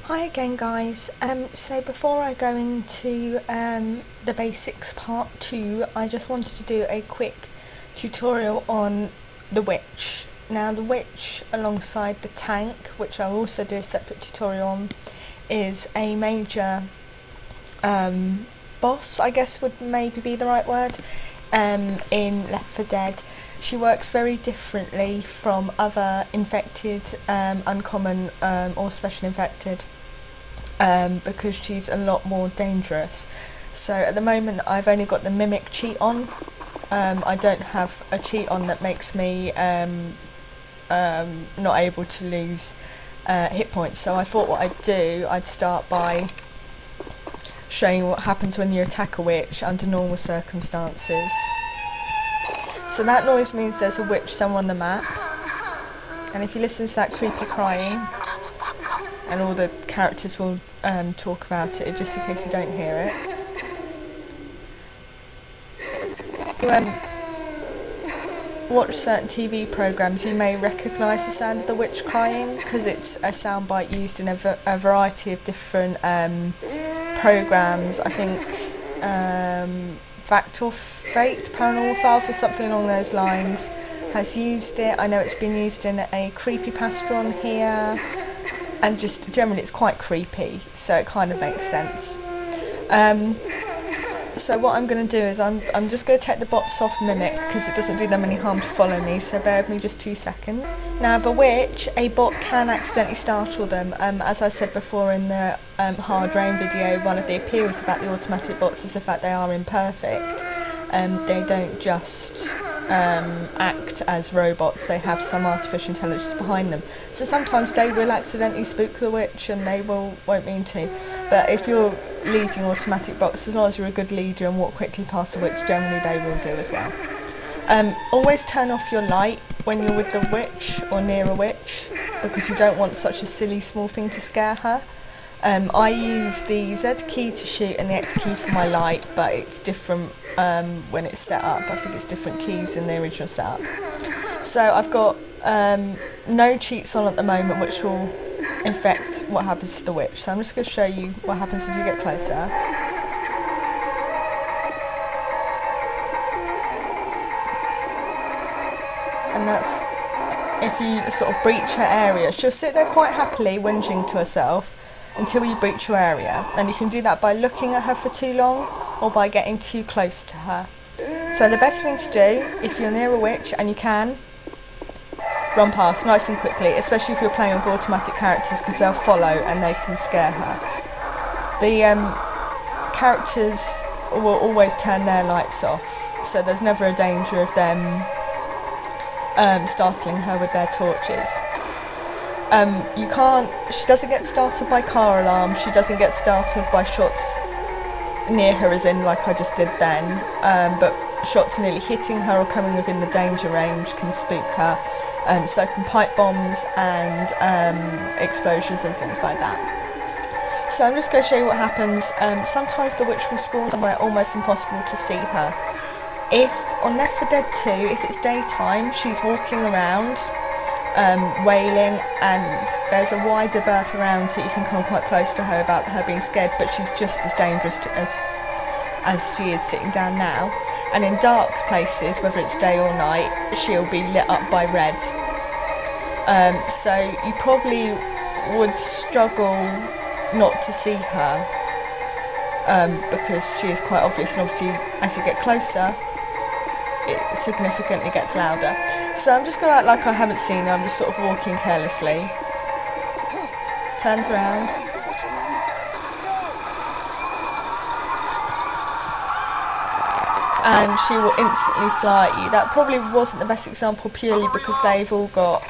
Hi again guys, so before I go into the basics part 2, I just wanted to do a quick tutorial on the witch. Now the witch alongside the tank, which I'll also do a separate tutorial on, is a major boss, I guess would maybe be the right word, in Left 4 Dead. She works very differently from other infected, uncommon or special infected, because she's a lot more dangerous. So at the moment I've only got the mimic cheat on. I don't have a cheat on that makes me not able to lose hit points. So I thought what I'd start by showing what happens when you attack a witch under normal circumstances. So that noise means there's a witch somewhere on the map, and if you listen to that creepy crying, and all the characters will talk about it just in case you don't hear it. Watch certain TV programmes, you may recognise the sound of the witch crying because it's a soundbite used in a variety of different programmes. I think Fact or Fate, Paranormal Files or something along those lines has used it. I know it's been used in a creepypasta on here, and just generally it's quite creepy, so it kind of makes sense. So what I'm going to do is I'm just going to take the bots off Mimic because it doesn't do them any harm to follow me, so bear with me just 2 seconds. Now the witch, a bot can accidentally startle them. As I said before in the Hard Rain video, one of the appeals about the automatic bots is the fact they are imperfect. They don't just act as robots, they have some artificial intelligence behind them. So sometimes they will accidentally spook the witch and they won't mean to. But if you're leading automatic bots, as long as you're a good leader and walk quickly past the witch, generally they will do as well. Always turn off your light when you're with the witch or near a witch, because you don't want such a silly small thing to scare her. I use the Z key to shoot and the X key for my light, but it's different when it's set up. I think it's different keys in the original setup. So I've got no cheats on at the moment, which will affect what happens to the witch. So I'm just going to show you what happens as you get closer. And that's if you sort of breach her area. She'll sit there quite happily whinging to herself until you breach your area, and you can do that by looking at her for too long or by getting too close to her. So the best thing to do, if you're near a witch and you can, run past nice and quickly, especially if you're playing with automatic characters, because they'll follow and they can scare her. The characters will always turn their lights off, so there's never a danger of them startling her with their torches. She doesn't get startled by car alarms, she doesn't get startled by shots near her, as in like I just did then, but shots nearly hitting her or coming within the danger range can spook her, so can pipe bombs and explosions and things like that. So I'm just going to show you what happens. Sometimes the witch will spawn somewhere almost impossible to see her. If on Left 4 Dead 2, if it's daytime, she's walking around wailing, and there's a wider berth around it, you can come quite close to her without her being scared, but she's just as dangerous as she is sitting down now. And in dark places, whether it's day or night, she'll be lit up by red. So you probably would struggle not to see her, because she is quite obvious, and obviously as you get closer it significantly gets louder. So I'm just going to act like I haven't seen her. I'm just sort of walking carelessly. Turns around. And she will instantly fly at you. That probably wasn't the best example purely because they've all got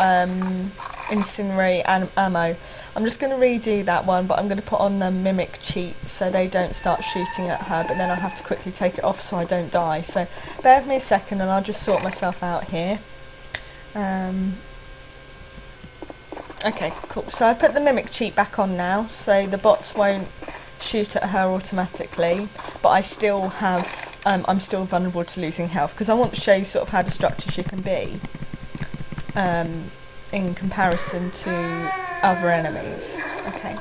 incinerate and ammo. I'm just going to redo that one, but I'm going to put on the mimic cheat so they don't start shooting at her, but then I'll have to quickly take it off so I don't die. So bear with me a second and I'll just sort myself out here. Okay, cool. So I put the mimic cheat back on now, so the bots won't shoot at her automatically, but I still have, I'm still vulnerable to losing health, because I want to show you sort of how destructive she can be in comparison to other enemies. Okay,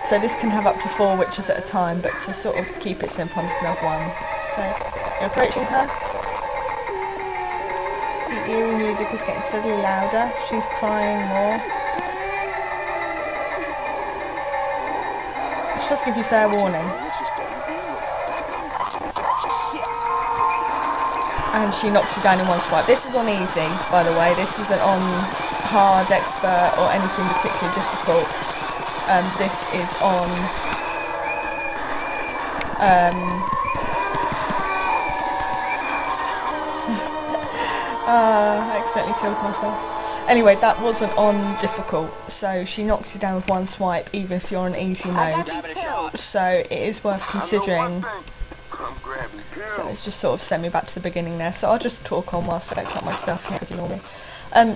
So this can have up to 4 witches at a time, but to sort of keep it simple, I'm just going to have 1. So you're approaching her. The eerie music is getting steadily louder. She's crying more. She does give you fair warning. And she knocks you down in 1 swipe. This is on easy, by the way. This isn't on hard, expert, or anything particularly difficult. This is on I accidentally killed myself. Anyway, that wasn't on difficult, so she knocks you down with 1 swipe even if you're on easy mode. So it is worth considering. So it's just sort of sent me back to the beginning there, so I'll just talk on whilst I collect my stuff here, ignore me.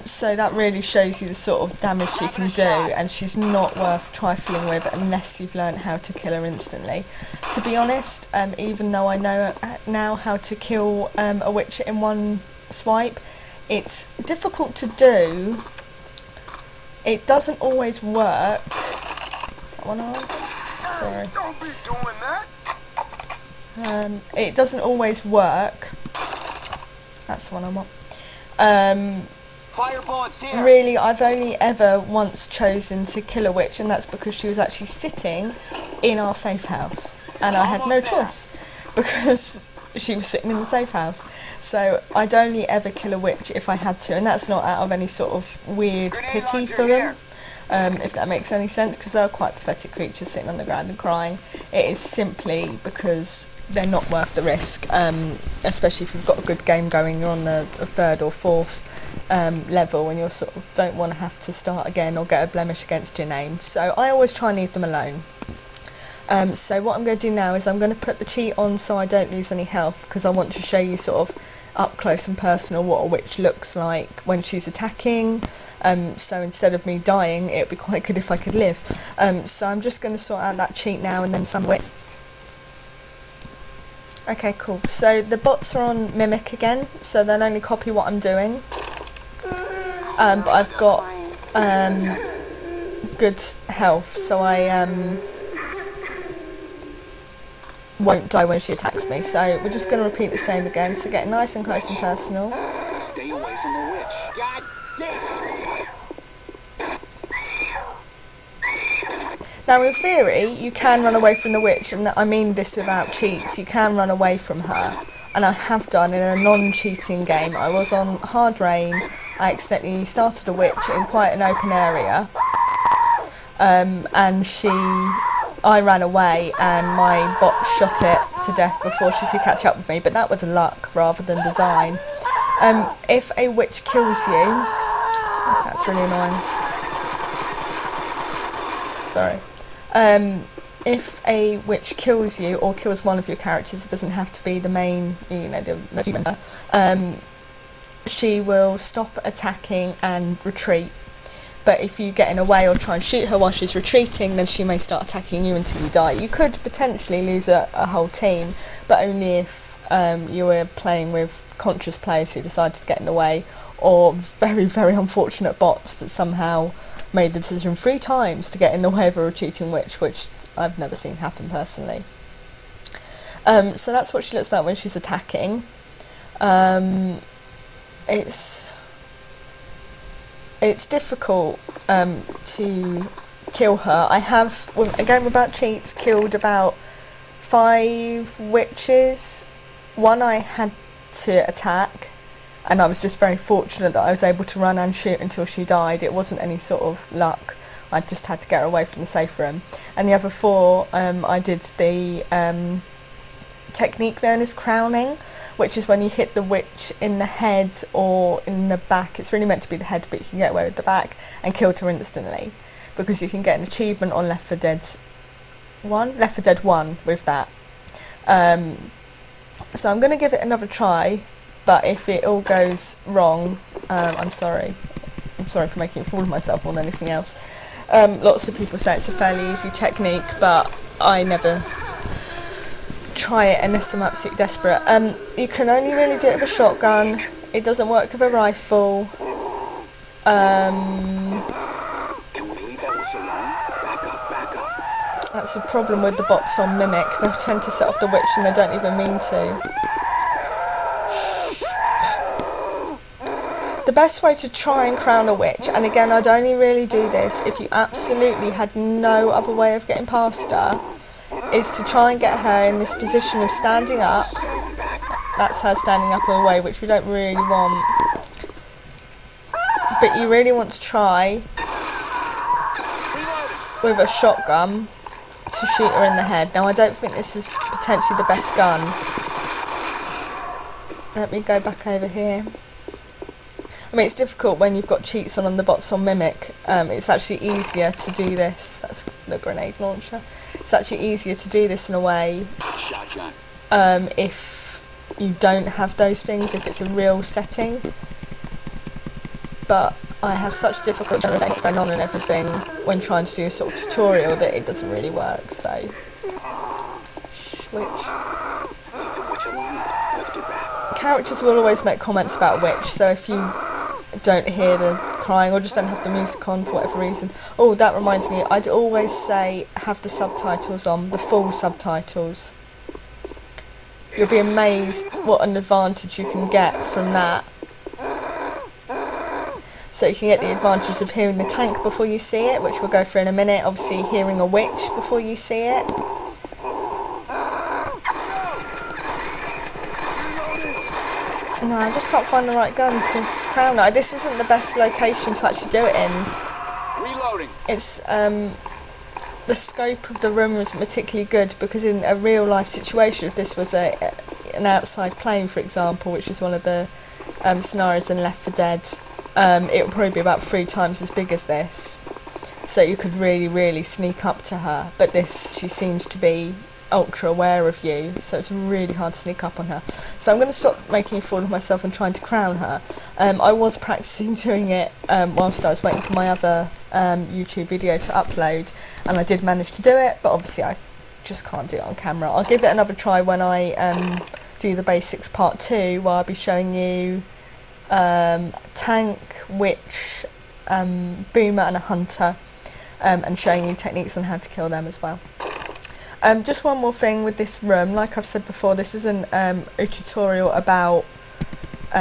So that really shows you the sort of damage she can do, and she's not worth trifling with unless you've learned how to kill her instantly. To be honest, even though I know now how to kill a witch in 1 swipe, it's difficult to do. It doesn't always work. Is that one on? Sorry. Don't be doing that. It doesn't always work. That's the one I want. Fireballs here. Really, I've only ever once chosen to kill a witch, and that's because she was actually sitting in our safe house, and I had no choice because she was sitting in the safe house. So I'd only ever kill a witch if I had to, and that's not out of any sort of weird pity for them. If that makes any sense, because they're quite pathetic creatures sitting on the ground and crying. It is simply because they're not worth the risk, especially if you've got a good game going, you're on the 3rd or 4th level, and you sort of don't want to have to start again or get a blemish against your name. So I always try and leave them alone. So what I'm going to do now is I'm going to put the cheat on so I don't lose any health, because I want to show you sort of up close and personal what a witch looks like when she's attacking. So instead of me dying, it would be quite good if I could live. So I'm just going to sort out that cheat now and then some witch. Okay, cool. So the bots are on Mimic again, so they'll only copy what I'm doing. But I've got good health, so I won't die when she attacks me. So we're just going to repeat the same again. So get nice and close and personal. Stay away from the witch. God damn. Now in theory, you can run away from the witch, and I mean this without cheats. You can run away from her, and I have done in a non-cheating game. I was on hard rain. I accidentally started a witch in quite an open area, and I ran away, and my bot shot it to death before she could catch up with me, but that was luck rather than design. If a witch kills you, that's really annoying. Sorry. If a witch kills you or kills one of your characters, it doesn't have to be the main, you know, the member, she will stop attacking and retreat. But if you get in her way or try and shoot her while she's retreating, then she may start attacking you until you die. You could potentially lose a whole team, but only if you were playing with conscious players who decided to get in the way, or very, very unfortunate bots that somehow made the decision 3 times to get in the way of a retreating witch, which I've never seen happen personally. So that's what she looks like when she's attacking. It's difficult to kill her. I have, again without cheats, killed about 5 witches. One I had to attack, and I was just very fortunate that I was able to run and shoot until she died. It wasn't any sort of luck. I just had to get her away from the safe room. And the other 4, I did the technique known as crowning, which is when you hit the witch in the head or in the back. It's really meant to be the head, but you can get away with the back, and killed her instantly, because you can get an achievement on Left 4 Dead 1 with that. So I'm going to give it another try, but if it all goes wrong, I'm sorry. I'm sorry for making a fool of myself more than anything else. Lots of people say it's a fairly easy technique, but I never try it unless I'm absolutely desperate. You can only really do it with a shotgun. It doesn't work with a rifle. Can we leave that witch alone? Back up, back up. That's the problem with the bots on Mimic. They'll tend to set off the witch and they don't even mean to. The best way to try and crown a witch, and again I'd only really do this if you absolutely had no other way of getting past her, is to try and get her in this position of standing up. That's her standing up all the way, which we don't really want. But you really want to try with a shotgun to shoot her in the head. Now I don't think this is potentially the best gun. Let me go back over here. I mean, it's difficult when you've got cheats on the bots on Mimic. It's actually easier to do this. That's the grenade launcher. It's actually easier to do this in a way if you don't have those things, if it's a real setting. But I have such difficulty with what's going on and everything when trying to do a sort of tutorial that it doesn't really work, so... Witch. Characters will always make comments about witch, so if you don't hear the crying or just don't have the music on for whatever reason... Oh, that reminds me, I'd always say have the subtitles on, the full subtitles. You'll be amazed what an advantage you can get from that. So you can get the advantage of hearing the tank before you see it, which we'll go through in a minute. Obviously hearing a witch before you see it. No, I just can't find the right gun to crown her. This isn't the best location to actually do it in. Reloading. It's, the scope of the room isn't particularly good, because in a real life situation, if this was an outside plane, for example, which is one of the scenarios in Left 4 Dead, it would probably be about 3 times as big as this, so you could really sneak up to her. But this, she seems to be ultra aware of you, so it's really hard to sneak up on her. So I'm going to stop making a fool of myself and trying to crown her. I was practicing doing it whilst I was waiting for my other YouTube video to upload, and I did manage to do it, but obviously I just can't do it on camera. I'll give it another try when I do the basics part 2, where I'll be showing you tank, witch, boomer and a hunter, and showing you techniques on how to kill them as well. Just one more thing with this room, like I've said before, this isn't a tutorial about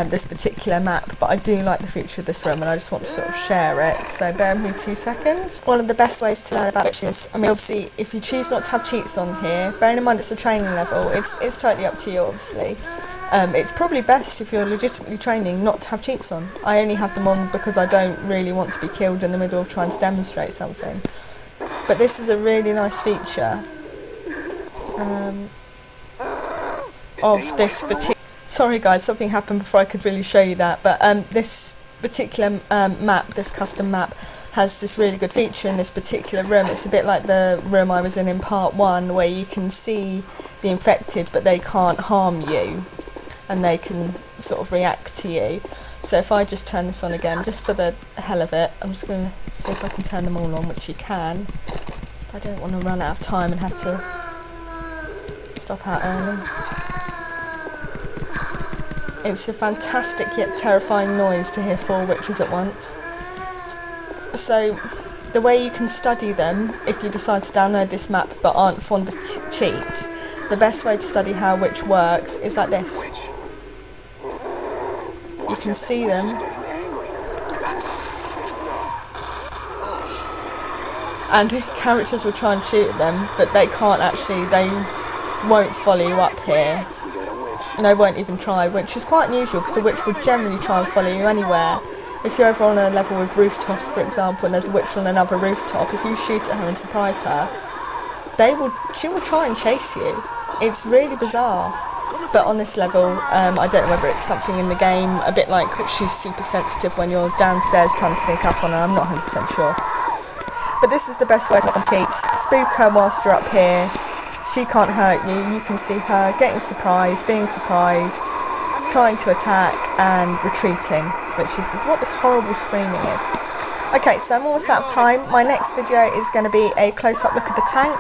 this particular map, but I do like the feature of this room and I just want to sort of share it, so bear with me 2 seconds. One of the best ways to learn about witches, I mean obviously if you choose not to have cheats on here, bearing in mind it's a training level, it's totally up to you obviously. It's probably best if you're legitimately training not to have cheats on. I only have them on because I don't really want to be killed in the middle of trying to demonstrate something. But this is a really nice feature of this particular... Sorry guys, something happened before I could really show you that, but this particular map, this custom map, has this really good feature in this particular room. It's a bit like the room I was in part 1, where you can see the infected but they can't harm you and they can sort of react to you. So if I just turn this on again, just for the hell of it, I'm just going to see if I can turn them all on, which you can. I don't want to run out of time and have to stop out early. It's a fantastic yet terrifying noise to hear 4 witches at once. So the way you can study them, if you decide to download this map but aren't fond of cheats, the best way to study how a witch works is like this. You can see them, and the characters will try and shoot at them, but they can't actually, they won't follow you up here. And they won't even try, which is quite unusual because a witch will generally try and follow you anywhere. If you're over on a level with rooftops, for example, and there's a witch on another rooftop, if you shoot at her and surprise her, she will try and chase you. It's really bizarre. But on this level, I don't know whether it's something in the game, a bit like she's super sensitive when you're downstairs trying to sneak up on her, I'm not 100% sure. But this is the best way to cheats. Spook her whilst you're up here. She can't hurt you, you can see her getting surprised, being surprised, trying to attack and retreating, which is what this horrible screaming is. Okay, so I'm almost out of time. My next video is going to be a close-up look at the tank,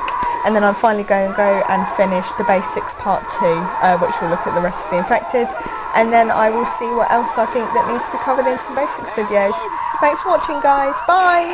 and then I'm finally going to go and finish the basics part 2, which will look at the rest of the infected, and then I will see what else I think that needs to be covered in some basics videos. Thanks for watching guys, bye!